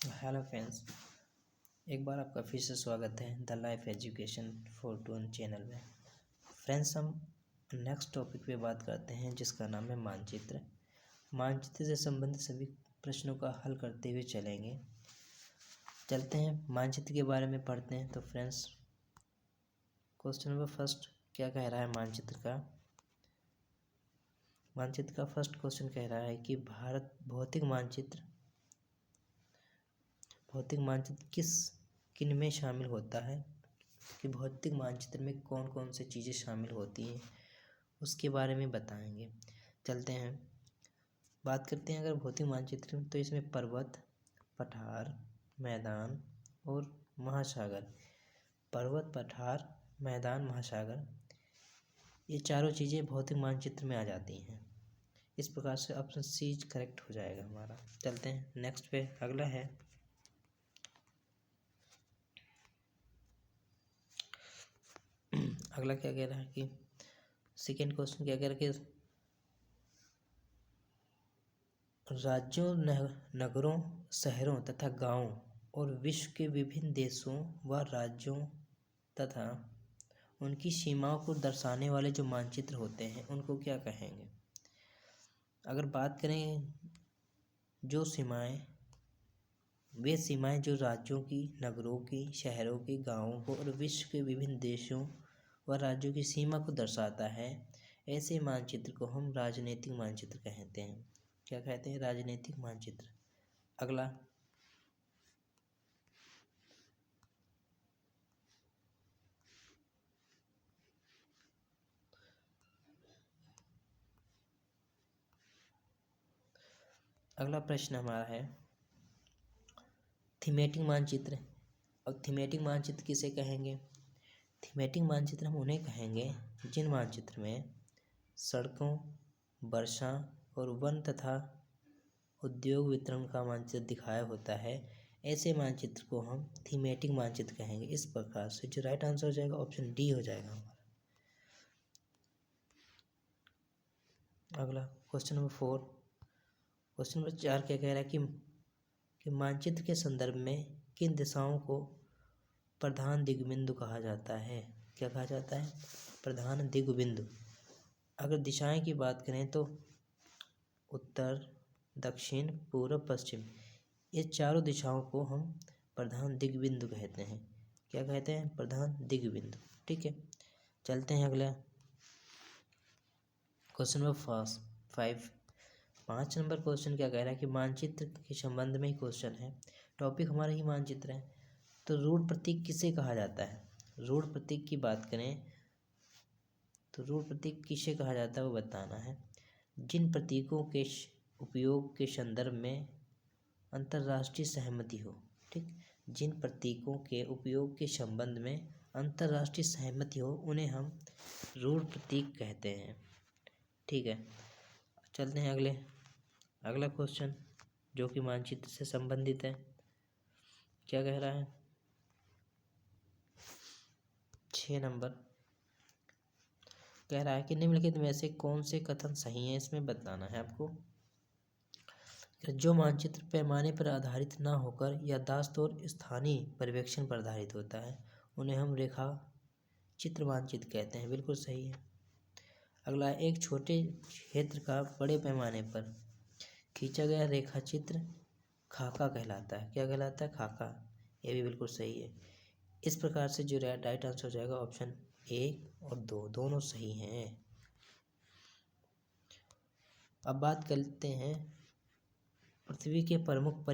Hello friends, एक बार आपका फिर से स्वागत है the life education for two channel में। फ्रेंड्स, हम नेक्स्ट टॉपिक पे बात करते हैं जिसका नाम है मानचित्र। मानचित्र से संबंधित सभी प्रश्नों का हल करते हुए चलते हैं मानचित्र के बारे में पढ़ते हैं। तो फ्रेंड्स, क्वेश्चन नंबर फर्स्ट क्या कह रहा है मानचित्र का फर्स्ट क्वेश्चन कह रहा है कि भारत भौतिक मानचित्र किन में शामिल होता है, कि भौतिक मानचित्र में कौन कौन सी चीज़ें शामिल होती हैं उसके बारे में बताएंगे। चलते हैं, बात करते हैं अगर भौतिक मानचित्र तो इसमें पर्वत, पठार, मैदान और महासागर, ये चारों चीज़ें भौतिक मानचित्र में आ जाती हैं। इस प्रकार से ऑप्शन सी करेक्ट हो जाएगा हमारा। चलते हैं नेक्स्ट पे, अगला है अगला क्या कह रहा है कि सेकेंड क्वेश्चन क्या कह रहा है कि राज्यों, नगरों, शहरों तथा गांवों और विश्व के विभिन्न देशों व राज्यों तथा उनकी सीमाओं को दर्शाने वाले जो मानचित्र होते हैं उनको क्या कहेंगे। अगर बात करें जो वे सीमाएं जो राज्यों की, नगरों की, शहरों की, गांवों को और विश्व के विभिन्न देशों व राज्यों की सीमा को दर्शाता है, ऐसे मानचित्र को हम राजनीतिक मानचित्र कहते हैं। क्या कहते हैं? राजनीतिक मानचित्र। अगला प्रश्न हमारा है थीमेटिक मानचित्र। और थीमेटिक मानचित्र किसे कहेंगे? थीमेटिक मानचित्र हम उन्हें कहेंगे जिन मानचित्र में सड़कों, वर्षा और वन तथा उद्योग वितरण का मानचित्र दिखाया होता है। ऐसे मानचित्र को हम थीमेटिक मानचित्र कहेंगे। इस प्रकार से जो राइट आंसर हो जाएगा ऑप्शन डी हो जाएगा हमारा। अगला क्वेश्चन नंबर 4, क्वेश्चन नंबर 4 क्या कह रहा है कि मानचित्र के संदर्भ में किन दिशाओं को प्रधान दिग्बिंदु कहा जाता है। क्या कहा जाता है? प्रधान दिग्बिंदु। अगर दिशाएं की बात करें तो उत्तर, दक्षिण, पूर्व, पश्चिम, ये चारों दिशाओं को हम प्रधान दिग्बिंदु कहते हैं। क्या कहते हैं? प्रधान दिग्बिंदु। ठीक है, चलते हैं अगला क्वेश्चन नंबर 5। 5 नंबर क्वेश्चन क्या कह रहा है कि मानचित्र के संबंध में ही क्वेश्चन है, टॉपिक हमारा ही मानचित्र है। तो रूढ़ प्रतीक किसे कहा जाता है? रूढ़ प्रतीक की बात करें तो रूढ़ प्रतीक किसे कहा जाता है वो बताना है। जिन प्रतीकों के उपयोग के संदर्भ में अंतर्राष्ट्रीय सहमति हो। ठीक, जिन प्रतीकों के उपयोग के संबंध में अंतर्राष्ट्रीय सहमति हो उन्हें हम रूढ़ प्रतीक कहते हैं। ठीक है, चलते हैं अगला क्वेश्चन जो कि मानचित्र से संबंधित है। क्या कह रहा है? 6 नंबर कह रहा है कि निम्नलिखित में से कौन से कथन सही हैं, इसमें बताना है आपको। जो मानचित्र पैमाने पर आधारित ना होकर याददाश्त और स्थानीय पर्यवेक्षण पर आधारित होता है उन्हें हम रेखा चित्र मानचित्र कहते हैं। बिल्कुल सही है। अगला, एक छोटे क्षेत्र का बड़े पैमाने पर खींचा गया रेखा चित्र खाका कहलाता है। क्या कहलाता है? खाका। ये भी बिल्कुल सही है। इस प्रकार से जो राइट आंसर हो जाएगा ऑप्शन 1 और 2 दोनों सही हैं। अब बात करते हैं पृथ्वी के प्रमुख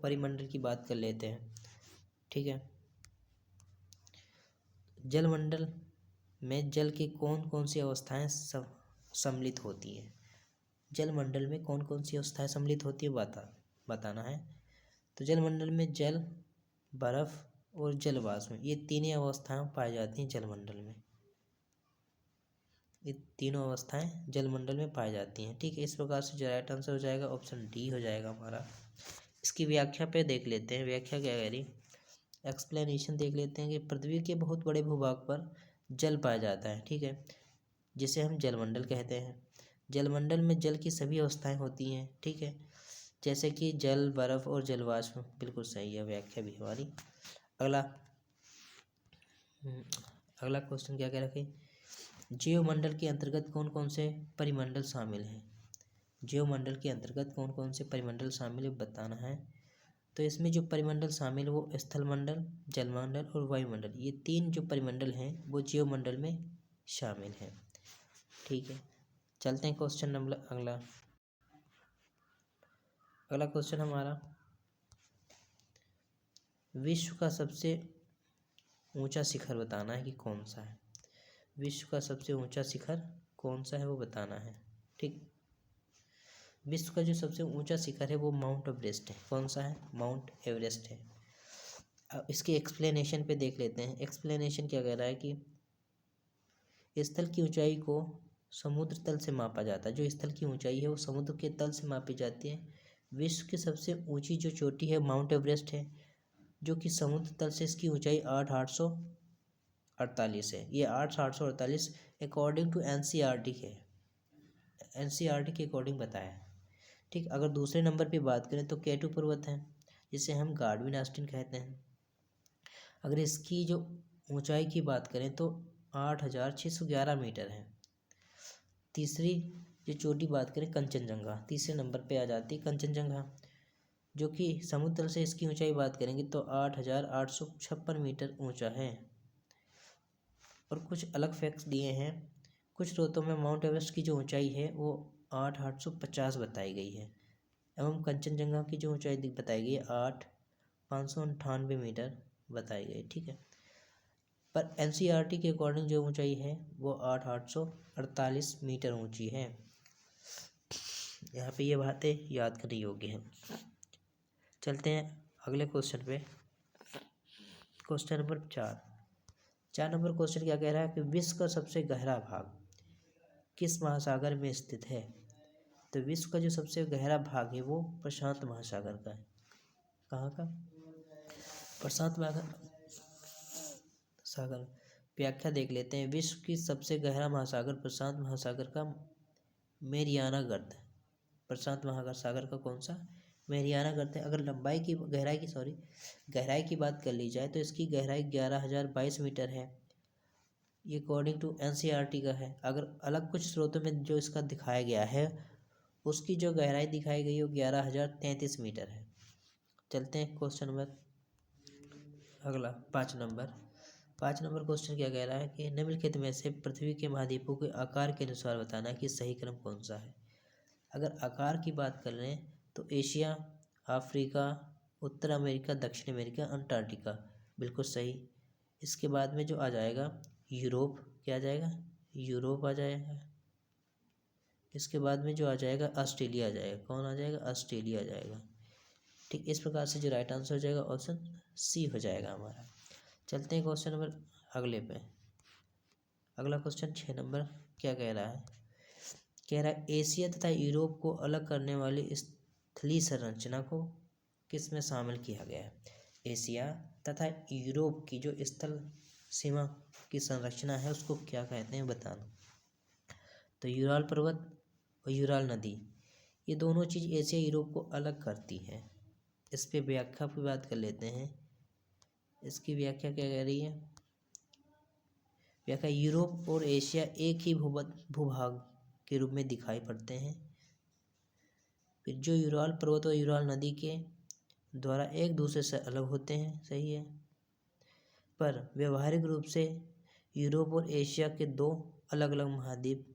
परिमंडल की बात कर लेते हैं। ठीक है, जलमंडल में जल की कौन कौन सी अवस्थाएं सम्मिलित होती हैं? जलमंडल में कौन कौन सी अवस्थाएं सम्मिलित होती है बताना है। तो जलमंडल में जल, बर्फ और जल वाष्प, ये तीनों अवस्थाएं पाई जाती हैं जलमंडल में। ये तीनों अवस्थाएं जलमंडल में पाई जाती हैं। ठीक है, इस प्रकार से जो राइट आंसर हो जाएगा ऑप्शन डी हो जाएगा हमारा। इसकी व्याख्या पे देख लेते हैं। व्याख्या क्या कह रही, एक्सप्लेनेशन देख लेते हैं कि पृथ्वी के बहुत बड़े भूभाग पर जल पाया जाता है। ठीक है, जिसे हम जलमंडल कहते हैं। जलमंडल में जल की सभी अवस्थाएं होती हैं। ठीक है, जैसे कि जल, बर्फ और जलवाष्प। बिल्कुल सही है व्याख्या भी हमारी। अगला अगला क्वेश्चन क्या कह रखे, जीवमंडल के अंतर्गत कौन कौन से परिमंडल शामिल हैं। जीवमंडल के अंतर्गत कौन कौन से परिमंडल शामिल है बताना है। तो इसमें जो परिमंडल शामिल है वो स्थलमंडल, जलमंडल और वायुमंडल, ये तीन जो परिमंडल हैं वो जीवमंडल में शामिल हैं। ठीक है, चलते हैं क्वेश्चन नंबर अगला क्वेश्चन हमारा, विश्व का सबसे ऊंचा शिखर बताना है कि कौन सा है। विश्व का सबसे ऊंचा शिखर कौन सा है वो बताना है। ठीक, विश्व का जो सबसे ऊंचा शिखर है वो माउंट एवरेस्ट है। कौन सा है, माउंट एवरेस्ट है। अब इसके एक्सप्लेनेशन पे देख लेते हैं। एक्सप्लेनेशन क्या कह रहा है कि स्थल की ऊंचाई को समुद्र तल से मापा जाता है। जो स्थल की ऊंचाई है वो समुद्र के तल से मापी जाती है। विश्व की सबसे ऊंची जो चोटी है माउंट एवरेस्ट है, जो कि समुद्र तल से इसकी ऊंचाई 8,848 है। ये 8,848 अकॉर्डिंग टू एनसीईआरटी है, एनसीईआरटी के अकॉर्डिंग बताया है। ठीक, अगर दूसरे नंबर पे बात करें तो केटू पर्वत है, जिसे हम गार्डविन आस्टीन कहते हैं। अगर इसकी जो ऊंचाई की बात करें तो 8,611 मीटर है। तीसरी जो चोटी बात करें कंचनजंगा, तीसरे नंबर पे आ जाती है कंचनजंगा, जो कि समुद्र तल से इसकी ऊंचाई बात करेंगे तो 8,856 मीटर ऊंचा है। और कुछ अलग फैक्ट्स दिए हैं। कुछ स्रोतों में माउंट एवरेस्ट की जो ऊंचाई है वो 8,850 बताई गई है, एवं कंचनजंगा की जो ऊंचाई बताई गई है 8,598 मीटर बताई गई। ठीक है, पर एनसीईआरटी के अकॉर्डिंग जो ऊंचाई है वो 8,848 मीटर ऊंची है। यहाँ पे ये बातें याद करने योग्य हैं। चलते हैं अगले क्वेश्चन पे। क्वेश्चन नंबर 4 नंबर क्वेश्चन क्या कह रहा है कि विश्व का सबसे गहरा भाग किस महासागर में स्थित है। तो विश्व का जो सबसे गहरा भाग है वो प्रशांत महासागर का है। कहाँ का, प्रशांत सागर। व्याख्या देख लेते हैं। विश्व की सबसे गहरा महासागर प्रशांत महासागर का मेरियाना गर्त है। प्रशांत महासागर का कौन सा, मेरियाना गर्त है। अगर गहराई की बात कर ली जाए तो इसकी गहराई 11,022 मीटर है। ये अकॉर्डिंग टू एनसीईआरटी का है। अगर अलग कुछ स्रोतों में जो इसका दिखाया गया है उसकी जो गहराई दिखाई गई है वो 11,033 मीटर है। चलते हैं क्वेश्चन नंबर अगला 5 नंबर क्वेश्चन क्या कह रहा है कि निम्नलिखित में से पृथ्वी के महाद्वीपों के आकार के अनुसार बताना कि सही क्रम कौन सा है। अगर आकार की बात कर रहे हैं तो एशिया, अफ्रीका, उत्तर अमेरिका, दक्षिण अमेरिका, अंटार्कटिका, बिल्कुल सही। इसके बाद में जो आ जाएगा यूरोप, क्या आ जाएगा, यूरोप आ जाएगा। इसके बाद में जो आ जाएगा ऑस्ट्रेलिया आ जाएगा। कौन आ जाएगा, ऑस्ट्रेलिया आ जाएगा। ठीक, इस प्रकार से जो राइट आंसर हो जाएगा ऑप्शन सी हो जाएगा हमारा। चलते हैं क्वेश्चन नंबर अगले पे। अगला क्वेश्चन 6 नंबर क्या कह रहा है, कह रहा है एशिया तथा यूरोप को अलग करने वाली स्थलीय संरचना को किस में शामिल किया गया है। एशिया तथा यूरोप की जो स्थल सीमा की संरचना है उसको क्या कहते हैं बताना। तो यूराल पर्वत और यूराल नदी, ये दोनों चीज़ एशिया यूरोप को अलग करती है। इस पे व्याख्या की बात कर लेते हैं। इसकी व्याख्या क्या कह रही है, व्याख्या यूरोप और एशिया एक ही भूभाग के रूप में दिखाई पड़ते हैं। फिर जो यूराल पर्वत और यूराल नदी के द्वारा एक दूसरे से अलग होते हैं, सही है, पर व्यवहारिक रूप से यूरोप और एशिया के दो अलग अलग महाद्वीप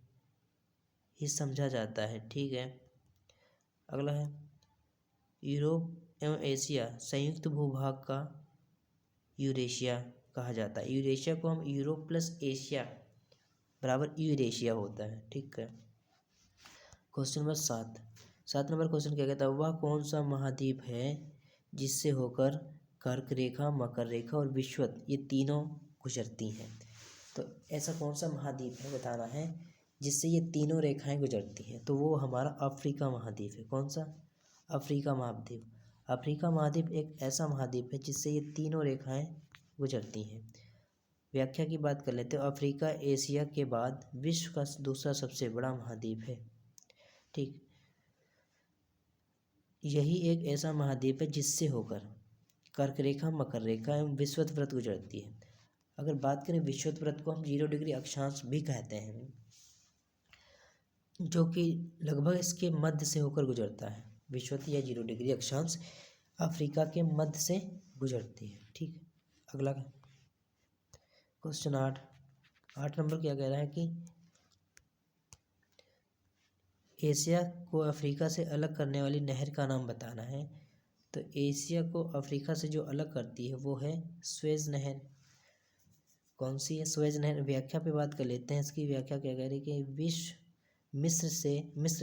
ही समझा जाता है। ठीक है, अगला है यूरोप एवं एशिया संयुक्त भूभाग का यूरेशिया कहा जाता है। यूरेशिया को हम यूरोप प्लस एशिया बराबर यूरेशिया होता है। ठीक है, क्वेश्चन नंबर 7 नंबर क्वेश्चन क्या कहता है, वह कौन सा महाद्वीप है जिससे होकर कर्क रेखा, मकर रेखा और विषुवत ये तीनों गुजरती हैं। तो ऐसा कौन सा महाद्वीप है बताना है जिससे ये तीनों रेखाएं गुजरती हैं। तो वो हमारा अफ्रीका महाद्वीप है। कौन सा, अफ्रीका महाद्वीप। अफ्रीका महाद्वीप एक ऐसा महाद्वीप है जिससे ये तीनों रेखाएं गुजरती हैं। व्याख्या की बात कर लेते हैं। अफ्रीका एशिया के बाद विश्व का दूसरा सबसे बड़ा महाद्वीप है। ठीक, यही एक ऐसा महाद्वीप है जिससे होकर कर्क रेखा, मकर रेखा एवं विषुवत वृत्त गुजरती है। अगर बात करें विषुवत वृत्त को हम 0 डिग्री अक्षांश भी कहते हैं, जो कि लगभग इसके मध्य से होकर गुजरता है। विषुवत या 0 डिग्री अक्षांश अफ्रीका के मध्य से गुजरती है। ठीक है, अगला क्वेश्चन 8 नंबर क्या कह रहा है कि एशिया को अफ्रीका से अलग करने वाली नहर का नाम बताना है। तो एशिया को अफ्रीका से जो अलग करती है वो है स्वेज नहर। कौन सी है स्वेज नहर? व्याख्या पे बात कर लेते हैं। इसकी व्याख्या क्या कह रही है कि मिस्र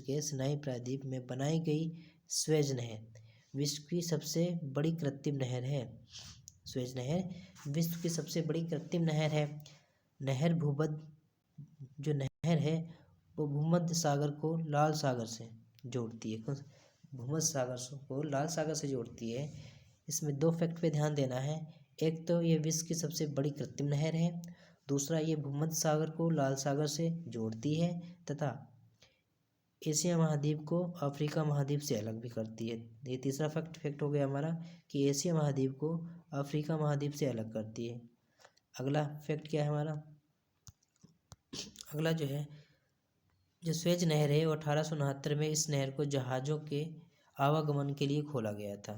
के सिनाई प्रायद्वीप में बनाई गई स्वेज नहर विश्व की सबसे बड़ी कृत्रिम नहर है। स्वेज नहर विश्व की सबसे बड़ी कृत्रिम नहर है। जो नहर है वो भूमध्य सागर को लाल सागर से जोड़ती है। भूमध्य सागर को लाल सागर से जोड़ती है। इसमें 2 फैक्ट पे ध्यान देना है। एक तो ये विश्व की सबसे बड़ी कृत्रिम नहर है, दूसरा ये भूमध्य सागर को लाल सागर से जोड़ती है तथा एशिया महाद्वीप को अफ्रीका महाद्वीप से अलग भी करती है। ये तीसरा फैक्ट हो गया हमारा कि एशिया महाद्वीप को अफ्रीका महाद्वीप से अलग करती है। अगला फैक्ट क्या है हमारा? अगला जो स्वेज नहर है वो 1869 में इस नहर को जहाज़ों के आवागमन के लिए खोला गया था।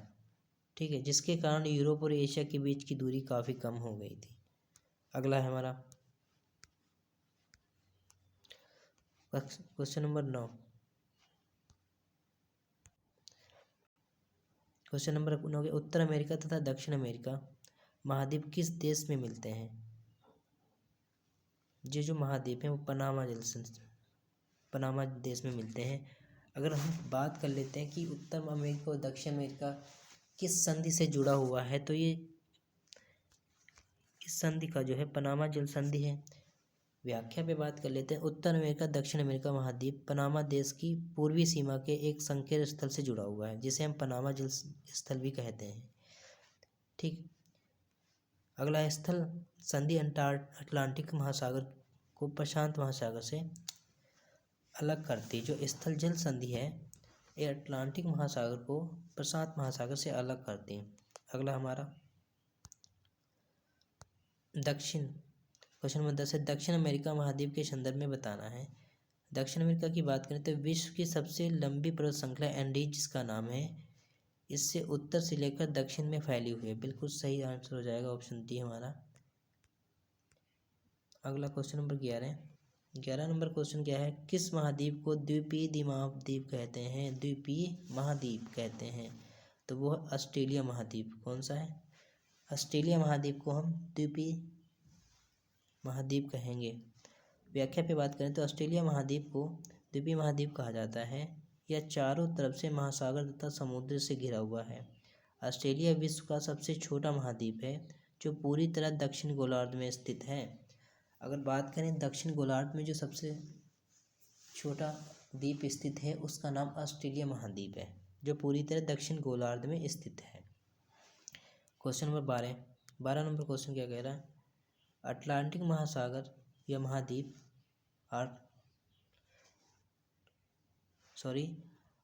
ठीक है, जिसके कारण यूरोप और एशिया के बीच की दूरी काफ़ी कम हो गई थी। अगला है हमारा क्वेश्चन नंबर 9। क्वेश्चन नंबर 9 के उत्तर अमेरिका तथा दक्षिण अमेरिका महाद्वीप किस देश में मिलते हैं? जो महाद्वीप हैं वो पनामा देश में मिलते हैं। अगर हम बात कर लेते हैं कि उत्तर अमेरिका और दक्षिण अमेरिका किस संधि से जुड़ा हुआ है, तो ये इस संधि का जो है पनामा जल संधि है। व्याख्या पे बात कर लेते हैं। उत्तर अमेरिका दक्षिण अमेरिका महाद्वीप पनामा देश की पूर्वी सीमा के एक संकीर्ण स्थल से जुड़ा हुआ है, जिसे हम पनामा जल स्थल भी कहते हैं। ठीक, अगला स्थल संधि अटलांटिक महासागर को प्रशांत महासागर से अलग करती। जो स्थल जल संधि है ये अटलांटिक महासागर को प्रशांत महासागर से अलग करती है। अगला हमारा क्वेश्चन नंबर 10 है दक्षिण अमेरिका महाद्वीप के संदर्भ में बताना है। दक्षिण अमेरिका की बात करें तो विश्व की सबसे लंबी पर्वत श्रृंखला एंडीज जिसका नाम है, इससे उत्तर से लेकर दक्षिण में फैली हुई है। बिल्कुल सही आंसर हो जाएगा ऑप्शन डी हमारा। अगला क्वेश्चन नंबर 11 नंबर क्वेश्चन क्या है? किस महाद्वीप को द्वीपीय महाद्वीप कहते हैं? द्वीपीय महाद्वीप कहते हैं तो वो ऑस्ट्रेलिया महाद्वीप। कौन सा है? ऑस्ट्रेलिया महाद्वीप को हम द्वीपीय महाद्वीप कहेंगे। व्याख्या पे बात करें तो ऑस्ट्रेलिया महाद्वीप को द्वीपीय महाद्वीप कहा जाता है। यह चारों तरफ से महासागर तथा समुद्र से घिरा हुआ है। ऑस्ट्रेलिया विश्व का सबसे छोटा महाद्वीप है जो पूरी तरह दक्षिण गोलार्ध में स्थित है। अगर बात करें दक्षिण गोलार्ध में जो सबसे छोटा द्वीप स्थित है उसका नाम ऑस्ट्रेलिया महाद्वीप है, जो पूरी तरह दक्षिण गोलार्ध में स्थित है। क्वेश्चन नंबर 12 नंबर क्वेश्चन क्या कह रहा है? अटलांटिक महासागर या महाद्वीप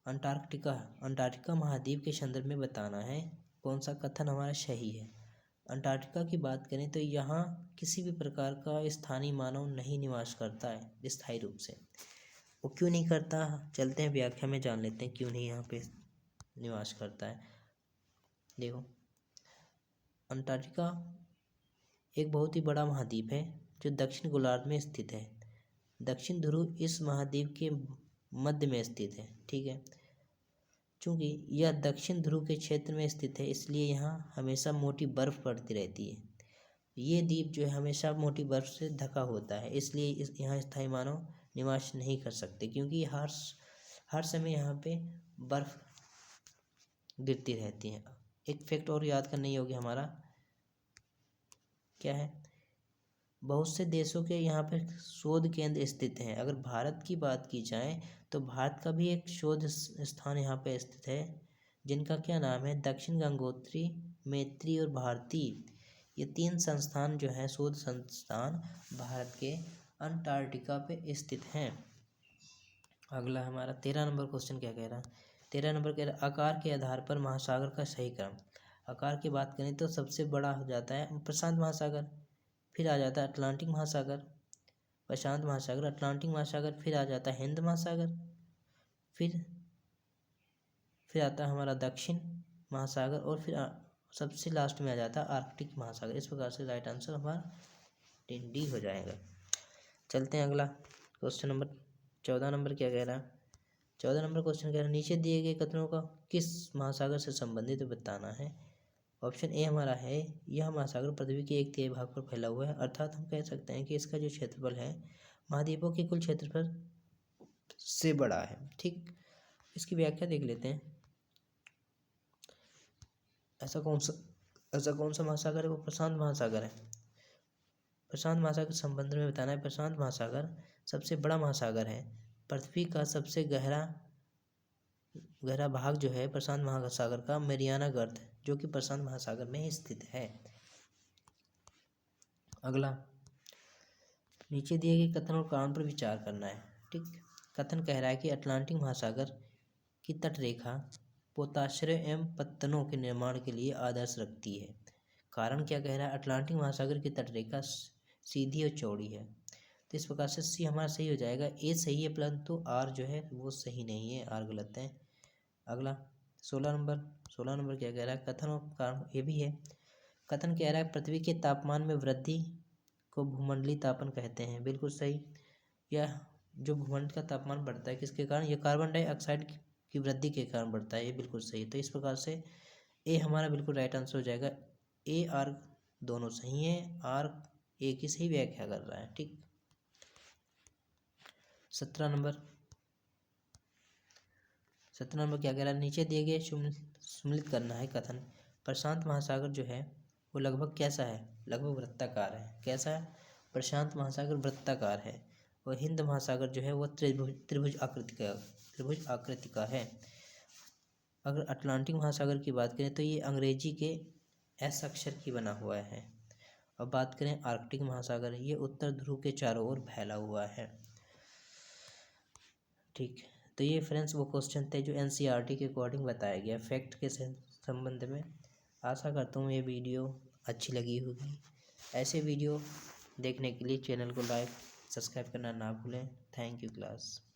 अंटार्कटिका महाद्वीप के संदर्भ में बताना है। कौन सा कथन हमारा सही है? अंटार्कटिका की बात करें तो यहाँ किसी भी प्रकार का स्थानीय मानव नहीं निवास करता है स्थायी रूप से। वो क्यों नहीं करता? चलते हैं व्याख्या में जान लेते हैं क्यों नहीं यहाँ पे निवास करता है। देखो, अंटार्कटिका एक बहुत ही बड़ा महाद्वीप है जो दक्षिण गोलार्ध में स्थित है। दक्षिण ध्रुव इस महाद्वीप के मध्य में स्थित है। ठीक है, चूँकि यह दक्षिण ध्रुव के क्षेत्र में स्थित है इसलिए यहाँ हमेशा मोटी बर्फ़ पड़ती रहती है। ये द्वीप जो है हमेशा मोटी बर्फ़ से ढका होता है, इसलिए यहाँ स्थायी मानव निवास नहीं कर सकते, क्योंकि हर समय यहाँ पे बर्फ़ गिरती रहती है। एक फैक्ट और याद करना ही होगा हमारा, क्या है? बहुत से देशों के यहाँ पे शोध केंद्र स्थित हैं। अगर भारत की बात की जाए तो भारत का भी एक शोध स्थान यहाँ पे स्थित है, जिनका क्या नाम है? दक्षिण गंगोत्री, मैत्री और भारती। ये 3 संस्थान जो हैं शोध संस्थान भारत के अंटार्कटिका पे स्थित हैं। अगला हमारा 13 नंबर क्वेश्चन क्या कह रहा है। 13 नंबर कह रहा है आकार के आधार पर महासागर का सही क्रम। आकार की बात करें तो सबसे बड़ा हो जाता है प्रशांत महासागर, फिर आ जाता है अटलांटिक महासागर, प्रशांत महासागर, अटलांटिक महासागर, फिर आ जाता है हिंद महासागर, फिर आता है हमारा दक्षिण महासागर, और फिर सबसे लास्ट में आ जाता है आर्कटिक महासागर। इस प्रकार से राइट आंसर हमारा डी हो जाएगा। चलते हैं अगला क्वेश्चन नंबर 14 नंबर क्या कह रहा है। 14 नंबर क्वेश्चन कह रहा है नीचे दिए गए कथनों का किस महासागर से संबंधित बताना है। ऑप्शन ए हमारा है यह महासागर पृथ्वी के 1/3 भाग पर फैला हुआ है, अर्थात हम कह सकते हैं कि इसका जो क्षेत्रफल है महाद्वीपों के कुल क्षेत्रफल से बड़ा है। ठीक, इसकी व्याख्या देख लेते हैं। ऐसा कौन सा महासागर है, वो प्रशांत महासागर है। प्रशांत महासागर के संबंध में बताना है। प्रशांत महासागर सबसे बड़ा महासागर है। पृथ्वी का सबसे गहरा भाग जो है प्रशांत महासागर का मेरियाना गर्त, जो कि प्रशांत महासागर में ही स्थित है। अगला नीचे दिए गए कथन और कारण पर विचार करना है। ठीक, कथन कह रहा है कि अटलांटिक महासागर की तटरेखा पोताश्रय एवं पत्तनों के निर्माण के लिए आदर्श रखती है। कारण क्या कह रहा है, अटलांटिक महासागर की तटरेखा सीधी और चौड़ी है। तो इस प्रकार से सी हमारा सही हो जाएगा। ए सही है परंतु आर जो है वो सही नहीं है, आर गलत है। अगला 16 नंबर क्या कह रहा है, कथन और कारण ये भी है। कथन कह रहा है पृथ्वी के तापमान में वृद्धि को भूमंडलीय तापन कहते हैं, बिल्कुल सही। यह जो भूमंडल का तापमान बढ़ता है किसके कारण, यह कार्बन डाइऑक्साइड की वृद्धि के कारण बढ़ता है, ये बिल्कुल सही। तो इस प्रकार से ए हमारा बिल्कुल राइट आंसर हो जाएगा। ए आर दोनों सही है, आर ए की सही व्याख्या कर रहा है। ठीक, 17 नंबर क्या कह रहा है, नीचे दिए गए सम्मिलित करना है कथन। प्रशांत महासागर जो है वो लगभग कैसा है, लगभग वृत्ताकार है। कैसा है, प्रशांत महासागर वृत्ताकार है। और हिंद महासागर जो है वो त्रिभुज आकृति का है। अगर अटलांटिक महासागर की बात करें तो ये अंग्रेजी के एस अक्षर की बना हुआ है। अब बात करें आर्कटिक महासागर, ये उत्तर ध्रुव के चारों ओर फैला हुआ है। ठीक, तो ये फ्रेंड्स वो क्वेश्चन थे जो एनसीईआरटी के अकॉर्डिंग बताया गया फैक्ट के संबंध में। आशा करता हूँ ये वीडियो अच्छी लगी होगी। ऐसे वीडियो देखने के लिए चैनल को लाइक सब्सक्राइब करना ना भूलें। Thank you class.